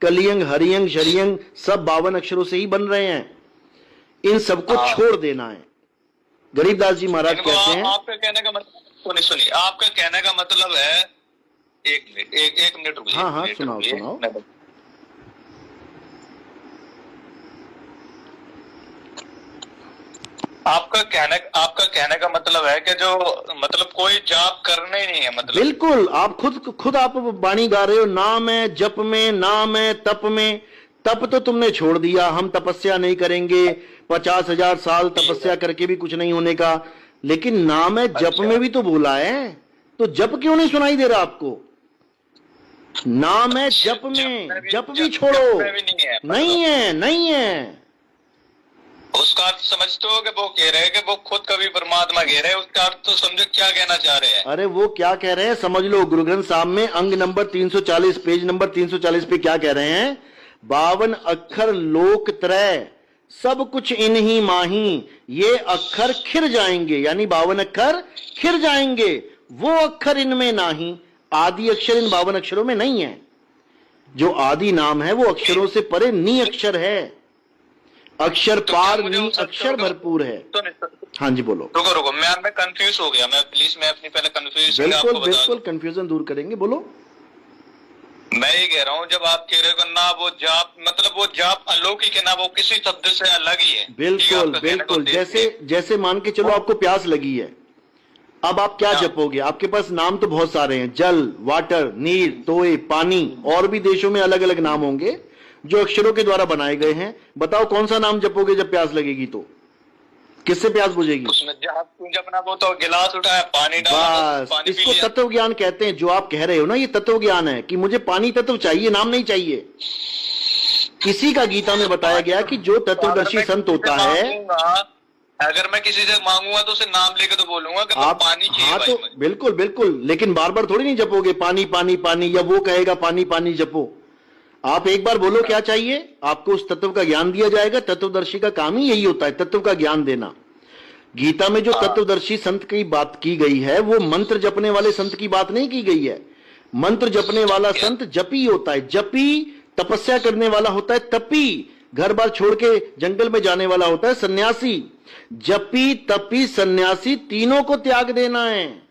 कलियंग, हरियंग, शरियंग सब 52 अक्षरों से ही बन रहे हैं। इन सबको छोड़ देना है। गरीबदास जी महाराज कहते हैं, आपका कहने का मतलब सुनिए, आपका कहने का मतलब है, एक मिनट रुकिए। हाँ हाँ सुनाओ सुनाओ। आपका कहने का मतलब है कि जो मतलब कोई जाप करना ही नहीं है, मतलब बिल्कुल। आप खुद आप वाणी गा रहे हो, नाम है जप में, नाम है तप में। तप तो तुमने छोड़ दिया, हम तपस्या नहीं करेंगे, 50,000 साल तपस्या करके भी कुछ नहीं होने का। लेकिन नाम है जप में भी तो बोला है, तो जप क्यों नहीं सुनाई दे रहा आपको? नाम है जप में, जप भी छोड़ो। नहीं है, नहीं है। उसका अर्थ समझते हो कि वो कह रहे हैं कि वो खुद कभी परमात्मा कह रहे हैं, उसका अर्थ तो समझो क्या कहना चाह रहे हैं। अरे वो क्या कह रहे हैं समझ लो। गुरु ग्रंथ साहब में अंग नंबर 340, पेज नंबर 340 पे क्या कह रहे हैं? 52 अक्षर लोक त्रय, सब कुछ इन्हीं माही, ये अक्षर खिर जाएंगे। यानी 52 अक्षर खिर जाएंगे, वो अक्षर इनमें नाही। आदि अक्षर इन 52 अक्षरों में नहीं है। जो आदि नाम है वो अक्षरों से परे नी अक्षर है। अक्षर पार नी अक्षर भरपूर है। हाँ जी बोलो। रुको मैं कंफ्यूज हो गया। मैं प्लीज मैं अपनी पहले कंफ्यूजन बिल्कुल कंफ्यूजन दूर करेंगे। बोलो। मैं ये कह रहा हूँ, जब आप कह रहे हो ना वो जाप, मतलब वो जाप अलौकिक है ना, वो किसी शब्द से अलग ही है। बिल्कुल जैसे मान के चलो आपको प्यास लगी है, अब आप क्या जपोगे? आपके पास नाम तो बहुत सारे हैं, जल, वाटर, नीर, तोए, पानी, और भी देशों में अलग अलग नाम होंगे जो अक्षरों के द्वारा बनाए गए हैं। बताओ कौन सा नाम जपोगे जब प्यास लगेगी? तो किससे प्यास बुझेगी? उसमें जपना, वो तो गिलास उठाया, पानी डाला, बस इसको तत्व ज्ञान कहते हैं। जो आप कह रहे हो ना, ये तत्व ज्ञान है कि मुझे पानी तत्व चाहिए, नाम नहीं चाहिए। किसी का गीता में बताया गया कि जो तत्वदर्शी संत होता है, अगर मैं किसी से मांगूंगा तो उसे नाम लेकर तो बोलूंगा कि आप पानी चाहिए। हाँ तो बिल्कुल, लेकिन बार बार थोड़ी नहीं जपोगे पानी पानी पानी, या वो कहेगा पानी पानी जपो। आप एक बार बोलो क्या चाहिए, आपको उस तत्व का ज्ञान दिया जाएगा। तत्वदर्शी का काम ही यही होता है, तत्व का ज्ञान देना। गीता में जो तत्वदर्शी संत की बात की गई है, वो मंत्र जपने वाले संत की बात नहीं की गई है। मंत्र जपने वाला संत जपी होता है। जपी तपस्या करने वाला होता है तपी, घर बार छोड़ के जंगल में जाने वाला होता है सन्यासी। जपी तपी सन्यासी तीनों को त्याग देना है,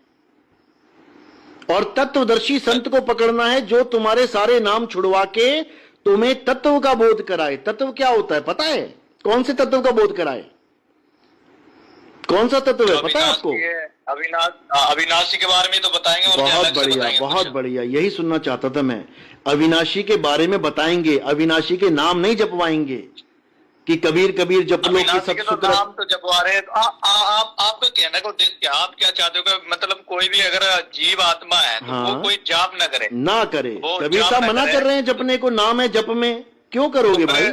और तत्वदर्शी संत को पकड़ना है जो तुम्हारे सारे नाम छुड़वा के तुम्हें तत्व का बोध कराए। तत्व क्या होता है पता है? कौन से तत्व का बोध कराए? कौन सा तत्व है पता है आपको? अविनाशी के बारे में तो बताएंगे। बहुत बढ़िया, यही सुनना चाहता था मैं। अविनाशी के बारे में बताएंगे, अविनाशी के नाम नहीं जपवाएंगे कि कबीर कबीर जप लो कि सब तो नाम तो जपवा रहे। आपका कहने का उद्देश्य क्या? आप क्या चाहते हो कि मतलब कोई भी अगर जीव आत्मा है तो वो कोई जाप ना करे। कबीर साहब मना कर रहे हैं जपने को। नाम है जप में, क्यों करोगे भाई?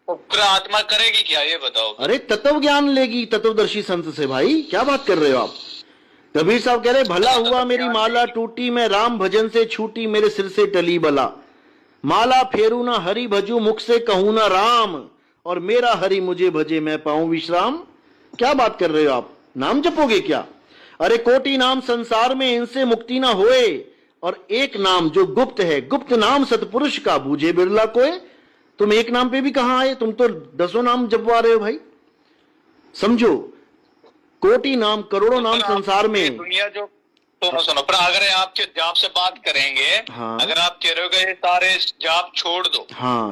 तो आत्मा करेगी क्या, ये बताओ। अरे तत्व ज्ञान लेगी तत्वदर्शी संत से। भाई क्या बात कर रहे हो आप? कबीर साहब कह रहे भला हुआ मेरी माला टूटी, मैं राम भजन से छूटी, मेरे सिर से टली बला। माला फेरू ना हरि भजू, मुख से कहूं ना राम, और मेरा हरि मुझे भजे, मैं पाऊं विश्राम। क्या बात कर रहे हो आप? नाम जपोगे क्या? अरे कोटि नाम संसार में, इनसे मुक्ति ना होए, और एक नाम जो गुप्त है, गुप्त नाम सतपुरुष का, बूझे बिरला कोय। तुम एक नाम पे भी कहां आए? तुम तो 10 नाम जपवा रहे हो भाई। समझो, कोटि नाम, करोड़ों नाम संसार में। दुनिया जो सुनो, पर अगर आपके जाप से बात करेंगे, अगर आप कह रहे हो कि ये सारे जाप छोड़ दो,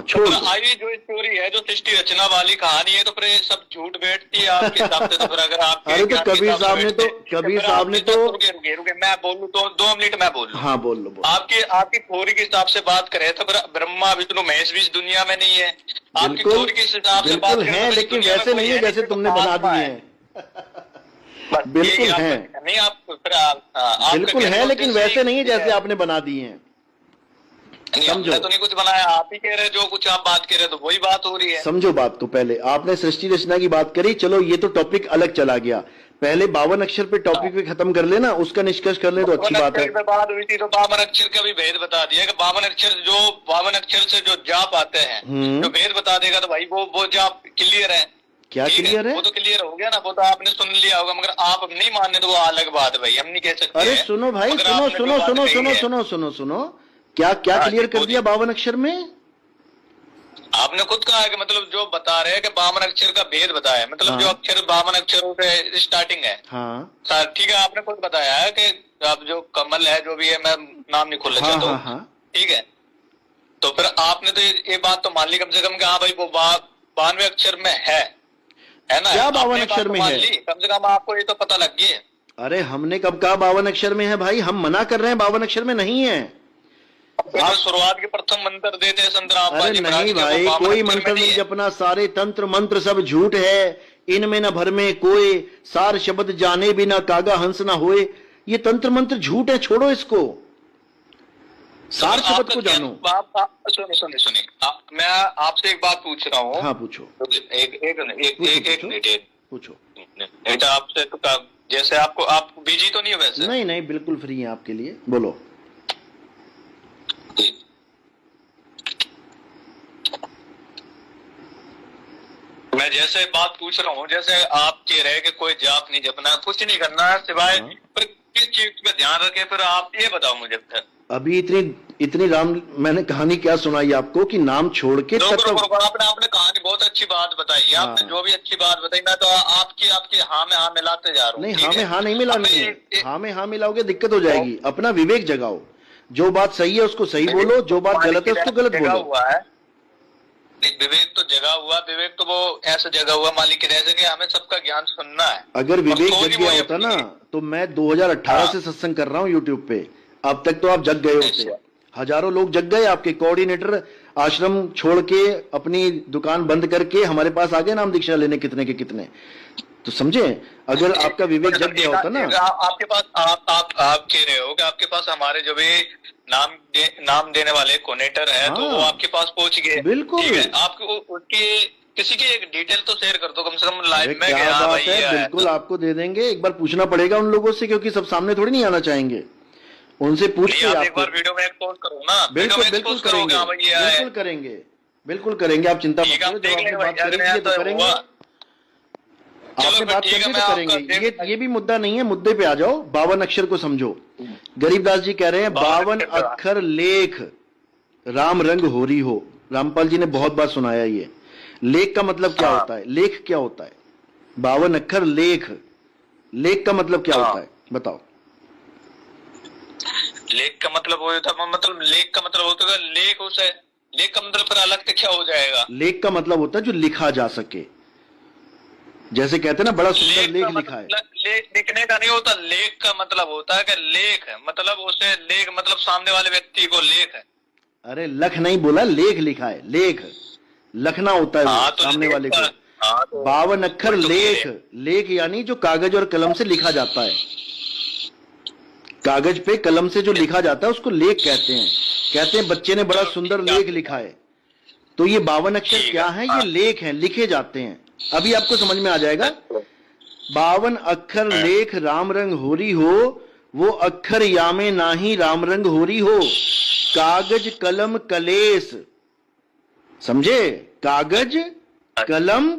छोड़ दो। आई जो स्टोरी है, जो सृष्टि रचना वाली कहानी है, तो फिर ये सब झूठ बैठती है आपके हिसाब से। तो फिर अगर आप अरे तो कबीर साहब ने तो रुके मैं बोलूं तो 2 मिनट मैं बोलूं। हाँ बोल लो। आपकी थ्योरी के हिसाब से बात करें तो फिर ब्रह्मा विष्णु महेश भी इस दुनिया में नहीं है। आपकी थ्योरी के हिसाब से बात करें, लेकिन वैसे नहीं है जैसे तुमने बना दिए हैं। बिल्कुल है, नहीं आप बिल्कुल है, लेकिन वैसे नहीं है जैसे आपने बना दिए हैं। समझो, तो नहीं कुछ बनाया, आप ही कह रहे, जो कुछ आप बात कह रहे तो वही बात हो रही है। समझो बात। तो पहले आपने सृष्टि रचना की बात करी, चलो ये तो टॉपिक अलग चला गया। पहले 52 अक्षर पे टॉपिक पे खत्म कर लेना, उसका निष्कर्ष कर ले तो अच्छी बात है। बात हुई थी तो 52 अक्षर का भी भेद बता दिया कि 52 अक्षर से जो जाप आते हैं, जो भेद बता देगा तो भाई वो जाप क्लियर है। क्या क्लियर है? वो तो क्लियर हो गया ना, वो तो आपने सुन लिया होगा। मगर आप नहीं मानने तो वो अलग बात है भाई, हम नहीं कह सकते। अरे सुनो भाई, सुनो, क्या क्लियर कर दिया 52 अक्षर में? आपने खुद कहा है कि मतलब जो बता रहे हैं कि 52 अक्षर का भेद बताया, मतलब हाँ। जो अक्षर 52 अक्षरों से स्टार्टिंग है। हाँ सर ठीक है, आपने खुद बताया है कि अब जो कमल है जो भी है, मैं नाम नहीं खोलना चाहता हूँ, हाँ ठीक है। तो फिर आपने तो ये बात तो मान ली कम से कम कि हाँ भाई वो 92 अक्षर में है ना? क्या 52 आपने अक्षर बात तो में मान है? ली, कम से कम आपको ये तो पता लग गया। अरे हमने कब कहा 52 अक्षर में है भाई? हम मना कर रहे हैं 52 अक्षर में नहीं है। आप शुरुआत के प्रथम मंत्र देते हैं संत रामपाल अरे जी नहीं महाराज के, भाई, वो 52 कोई अक्षर में मंत्र नहीं नहीं है। जपना, सारे तंत्र मंत्र सब झूठ है। इनमें न भर में कोई, सार शब्द जाने बिना कागा हंस ना होए। ये तंत्र मंत्र झूठ है, छोड़ो इसको, सार शब्द को जानो। सुनिए, मैं आपसे एक बात पूछ रहा हूँ। हाँ पूछो। एक मिनट पूछो। बेटा, आपसे तो जैसे आप बिजी तो नहीं हो वैसे? नहीं नहीं, बिल्कुल फ्री है आपके लिए, बोलो। मैं जैसे बात पूछ रहा हूँ, जैसे आप कह रहे हैं कि कोई जाप नहीं जपना, कुछ नहीं करना है सिवाय, पर किस चीज पे ध्यान रखे, फिर आप ये बताओ मुझे। फिर अभी इतनी राम मैंने कहानी क्या सुनाई आपको कि नाम छोड़ के आपने कहानी बहुत अच्छी बात बताई, आपने जो भी अच्छी बात बताई, मैं तो आपकी हाँ में हाँ मिलाते जा रहा हूँ। नहीं, हाँ में हाँ नहीं मिलानी है। हाँ में हाँ मिलाओगे दिक्कत हो जाएगी। अपना विवेक जगाओ, जो बात सही है उसको सही बोलो, जो बात गलत है उसको गलत बोलो। हुआ है विवेक तो जगा हुआ, विवेक तो वो ऐसा जगा हुआ मालिक की जैसे कि हमें सबका ज्ञान सुनना है। अगर विवेक जग गया होता ना तो मैं 2018 से सत्संग कर रहा हूँ यूट्यूब पे, अब तक तो आप जग गए होते। हजारों लोग जग गए, आपके कोऑर्डिनेटर आश्रम छोड़ के अपनी दुकान बंद करके हमारे पास आ गए नाम दीक्षा लेने, कितने के कितने। तो समझे, अगर आपका विवेक जग गया होता ना। आपके पास आप कह रहे हो कि आपके पास हमारे जो भी नाम देने वाले कोऑर्डिनेटर है, तो वो आपके पास पहुंच गए। बिल्कुल। आपको उसकी किसी की एक डिटेल तो शेयर कर दो कम से कम लाइव में। क्या बात है, बिल्कुल आपको दे देंगे। एक बार पूछना पड़ेगा उन लोगों से, क्योंकि सब सामने थोड़ी नहीं आना चाहेंगे। उनसे पूछ के आप एक बार वीडियो में एक्सपोज करो ना। बिल्कुल बिल्कुल करेंगे, बिल्कुल करेंगे, बिल्कुल करेंगे। आप चिंता मत करो, जब आपने बात करेंगे तो करेंगे। आपने बात करेंगे तो करेंगे। ये भी मुद्दा नहीं है, मुद्दे पे आ जाओ। 52 अक्षर को समझो। गरीबदास जी कह रहे हैं 52 अक्षर लेख राम रंग होरी हो। रामपाल जी ने बहुत बार सुनाया ये। लेख का मतलब क्या होता है? लेख क्या होता है? 52 अक्षर लेख, लेख का मतलब क्या होता है बताओ? लेख का मतलब वो था, मतलब लेख का मतलब होता है लेख, उसे लेख का मतलब फिर अलग से क्या हो जाएगा? लेख का मतलब होता है जो लिखा जा सके। जैसे कहते हैं ना, बड़ा सुंदर लेख लिखा है। लेख लिखने का नहीं होता, लेख का मतलब होता है कि लेख मतलब उसे लेख मतलब सामने वाले व्यक्ति को लेख है। अरे लख नहीं बोला, लेख लिखा है। लेख लिखना होता है तो सामने वाले को। 52 अक्षर लेख, लेख यानी जो कागज और कलम से लिखा जाता है। कागज पे कलम से जो लिखा जाता है उसको लेख कहते हैं। कहते हैं बच्चे ने बड़ा सुंदर लेख लिखा है। तो ये 52 अक्षर क्या है? ये लेख हैं, लिखे जाते हैं। अभी आपको समझ में आ जाएगा। 52 अक्षर लेख राम रंग होरी हो, वो अक्षर यामे नाही राम रंग होरी हो। कागज कलम कलेस, समझे? कागज कलम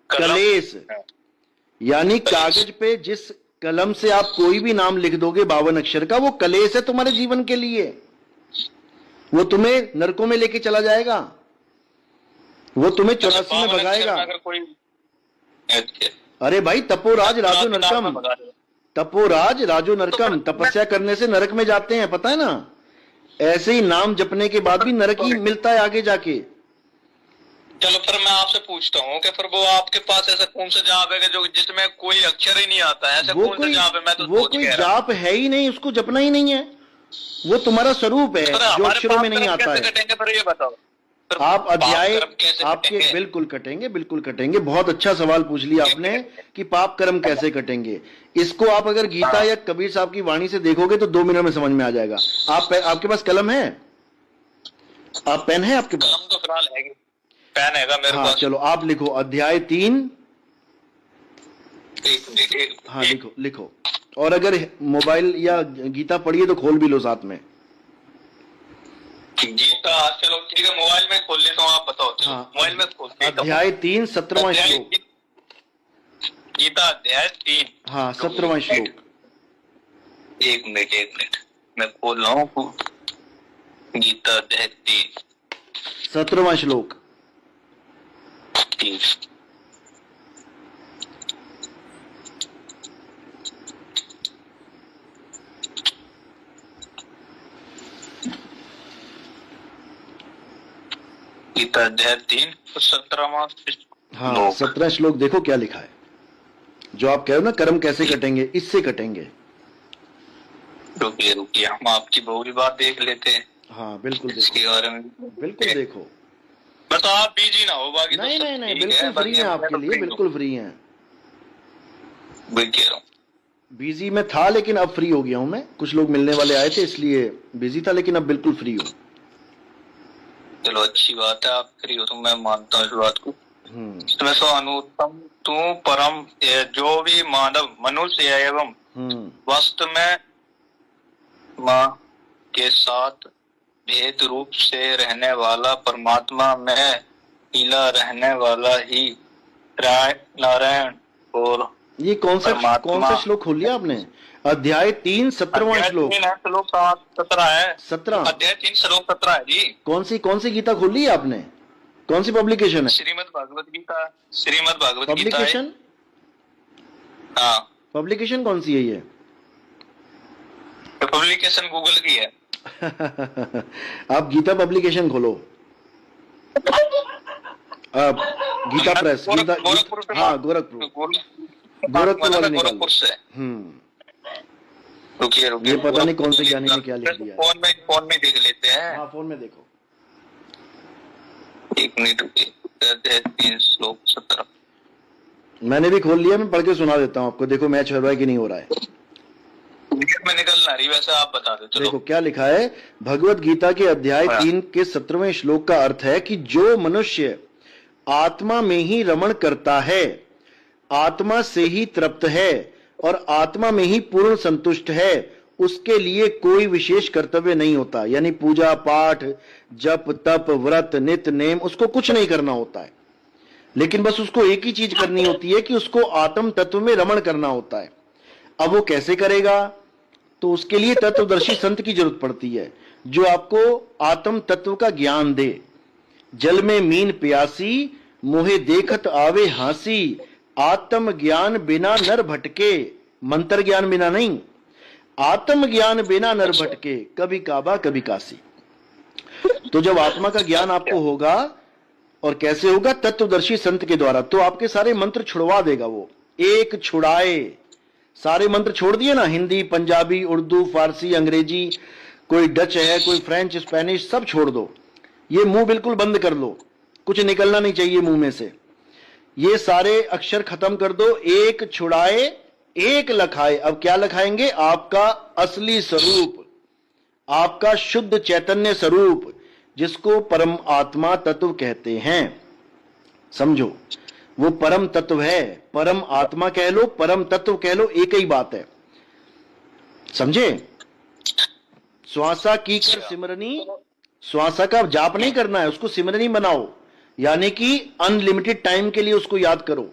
कलेस यानी कागज पे जिस कलम से आप कोई भी नाम लिख दोगे 52 अक्षर का, वो कलेस है तुम्हारे जीवन के लिए। वो तुम्हें नरकों में लेके चला जाएगा, वो तुम्हें 84 में भगाएगा। अरे भाई, तपोराज राजो नरकम, तपोराज राजो नरकम। तपस्या करने से नरक में जाते हैं, पता है ना? ऐसे ही नाम जपने के बाद भी नरक ही मिलता है आगे जाके। चलो फिर मैं आपसे पूछता हूँ कि फिर वो आपके पास ऐसा कौन सा जाप है जो जिसमें कोई अक्षर ही नहीं आता है? ऐसा कौन सा जाप है? मैं तो वो कोई जाप है ही नहीं, उसको जपना ही नहीं है। वो तुम्हारा स्वरूप है जो अक्षरों में नहीं आता है। फिर ये बताओ, आप अध्याय आपके बिल्कुल कटेंगे, बिल्कुल कटेंगे। बहुत अच्छा सवाल पूछ लिया आपने कि पाप कर्म कैसे कटेंगे। इसको आप अगर गीता या कबीर साहब की वाणी से देखोगे तो 2 मिनट में समझ में आ जाएगा। आपके पास कलम है? आप पेन है आपके पास? कलम तो फिलहाल है, पेन है मेरे पास। चलो आप लिखो अध्याय 3। हाँ लिखो लिखो। और अगर मोबाइल या गीता पढ़िए तो खोल भी लो साथ में। गीता चलो ठीक है, मोबाइल में खोल लेता हूँ, आप बताओ। हाँ, मोबाइल में खोल। अध्याय 3 17वां श्लोक। गीता अध्याय 3, हाँ 17वां श्लोक। एक मिनट मैं खोल रहा हूँ। गीता अध्याय 3 17वां श्लोक। ठीक। गीता अध्याय 3 17वां हाँ 17 श्लोक देखो क्या लिखा है। जो आप कह रहे हो ना कर्म कैसे कटेंगे, इससे कटेंगे। रुकिए रुकिए, हम आपकी बहुरी बात देख लेते हैं। हाँ बिल्कुल इसके बारे में बिल्कुल देखो। मैं तो आप बिजी ना हो, बाकी नहीं तो नहीं नहीं बिल्कुल फ्री है आपके लिए, बिल्कुल फ्री है। बिजी में था लेकिन अब फ्री हो गया हूं मैं। कुछ लोग मिलने वाले आए थे इसलिए बिजी था, लेकिन अब बिल्कुल फ्री हूँ। चलो अच्छी बात है, आप फ्री हो तो मैं मानता हूँ इस बात को। इसमें सो अनुत्तम तू परम, जो भी मानव मनुष्य है एवं वास्तव में माँ के साथ भेद रूप से रहने वाला परमात्मा में मिला रहने वाला ही नारायण। और ये कौन सा श्लोक खोल लिया आपने? अध्याय 3 17वां श्लोक। श्लोक 17 है। 17 अध्याय 3 श्लोक 17 है जी। कौन सी गीता खोल ली है आपने? कौन सी पब्लिकेशन है? श्रीमद् भागवत गीता। श्रीमद् भागवत गीता पब्लिकेशन? हाँ पब्लिकेशन कौन सी है ये? पब्लिकेशन गूगल की है। आप गीता पब्लिकेशन खोलो। गीता प्रेस, गीता हाँ गोरखपुर वाले गोरखपुर से। रुकिए रुकिए, ये पता नहीं कौन से ज्ञानी ने क्या लिख दिया। फोन में देख लेते हैं। हाँ फोन में देखो। एक मिनट रुकिए। 3 श्लोक 17 मैंने भी खोल लिया, मैं पढ़ के सुना देता हूँ आपको। देखो मैच हो रहा है कि नहीं हो रहा है। में निकल ना रही, वैसे आप बता दो। देखो क्या लिखा है भगवत गीता के अध्याय 3 के 17वें श्लोक का अर्थ है कि जो मनुष्य आत्मा में ही रमण करता है, आत्मा से ही तृप्त है और आत्मा में ही पूर्ण संतुष्ट है, उसके लिए कोई विशेष कर्तव्य नहीं होता। यानी पूजा पाठ जप तप व्रत नित्य नेम उसको कुछ नहीं करना होता है, लेकिन बस उसको एक ही चीज करनी होती है कि उसको आत्म तत्व में रमण करना होता है। अब वो कैसे करेगा? तो उसके लिए तत्वदर्शी संत की जरूरत पड़ती है, जो आपको आत्म तत्व का ज्ञान दे। जल में मीन प्यासी, मोहे देखत आवे हासी, आत्म ज्ञान बिना नर भटके। मंत्र ज्ञान बिना नहीं, आत्म ज्ञान बिना नर भटके। कभी काबा कभी काशी। तो जब आत्मा का ज्ञान आपको होगा, और कैसे होगा? तत्वदर्शी संत के द्वारा, तो आपके सारे मंत्र छुड़वा देगा वो। एक छुड़ाए, सारे मंत्र छोड़ दिए ना, हिंदी पंजाबी उर्दू फारसी अंग्रेजी, कोई डच है कोई फ्रेंच स्पेनिश, सब छोड़ दो। ये मुंह बिल्कुल बंद कर लो, कुछ निकलना नहीं चाहिए मुंह में से। ये सारे अक्षर खत्म कर दो। एक छुड़ाए एक लखाए। अब क्या लखाएंगे? आपका असली स्वरूप, आपका शुद्ध चैतन्य स्वरूप, जिसको परम आत्मा तत्व कहते हैं। समझो, वो परम तत्व है। परम आत्मा कह लो, परम तत्व कह लो, एक ही बात है। समझे? श्वासा की कर सिमरनी, श्वासा का जाप नहीं करना है, उसको सिमरनी बनाओ, यानी कि अनलिमिटेड टाइम के लिए उसको याद करो।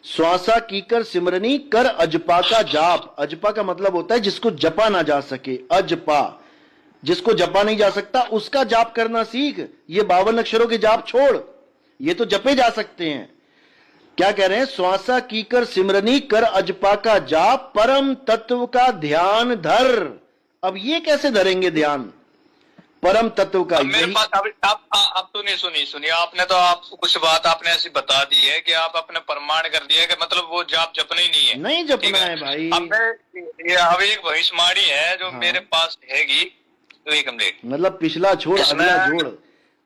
श्वासा की कर सिमरनी, कर अजपा का जाप। अजपा का मतलब होता है जिसको जपा ना जा सके। अजपा, जिसको जपा नहीं जा सकता उसका जाप करना सीख। ये 52 अक्षरों के जाप छोड़, ये तो जपे जा सकते हैं। क्या कह रहे हैं? श्वासा की कर सिमरनी, कर अजपा का जाप, परम तत्व का ध्यान धर। अब ये कैसे धरेंगे ध्यान परम तत्व का? मेरे पास आप तो नहीं सुनी आपने, तो आप कुछ बात आपने ऐसी बता दी है कि आप अपने प्रमाण कर दिए कि मतलब वो जाप जपना ही नहीं है। नहीं जपना है भाई। अब एक भविष्यवाणी है जो मेरे पास हैगी, एक मिनट, मतलब पिछला छोड़ अगला जोड़।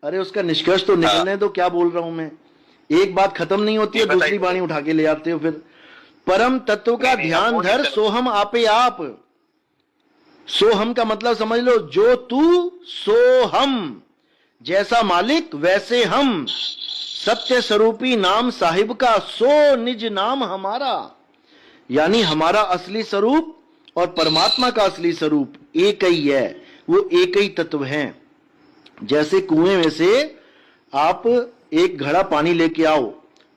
अरे उसका निष्कर्ष तो निकलने दो। क्या बोल रहा हूं मैं? एक बात खत्म नहीं होती है, दूसरी वाणी उठा के ले आते हो। फिर परम तत्व का ध्यान धर, सोहम आपे आप। सोहम का मतलब समझ लो, जो तू सो हम, जैसा मालिक वैसे हम। सत्य स्वरूपी नाम साहिब का, सो निज नाम हमारा। यानी हमारा असली स्वरूप और परमात्मा का असली स्वरूप एक ही है, वो एक ही तत्व है। जैसे कुएं में से आप एक घड़ा पानी लेके आओ,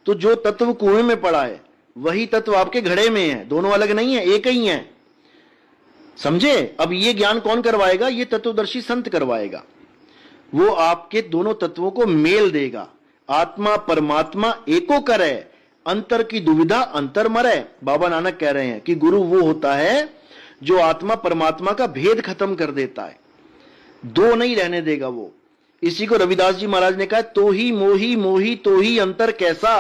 तो जो तत्व कुएं में पड़ा है वही तत्व आपके घड़े में है, दोनों अलग नहीं है, एक ही है। समझे? अब ये ज्ञान कौन करवाएगा? ये तत्वदर्शी संत करवाएगा। वो आपके दोनों तत्वों को मेल देगा। आत्मा परमात्मा एको करे, अंतर की दुविधा अंतर मरे। बाबा नानक कह रहे हैं कि गुरु वो होता है जो आत्मा परमात्मा का भेद खत्म कर देता है, दो नहीं रहने देगा वो। इसी को रविदास जी महाराज ने कहा, तो ही मोही मोही तो ही अंतर कैसा।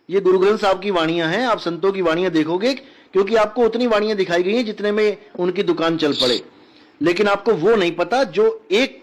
ये गुरु ग्रंथ साहब की वाणियां हैं, आप संतों की वाणियां देखोगे, क्योंकि आपको उतनी वाणियां दिखाई गई हैं जितने में उनकी दुकान चल पड़े, लेकिन आपको वो नहीं पता जो एक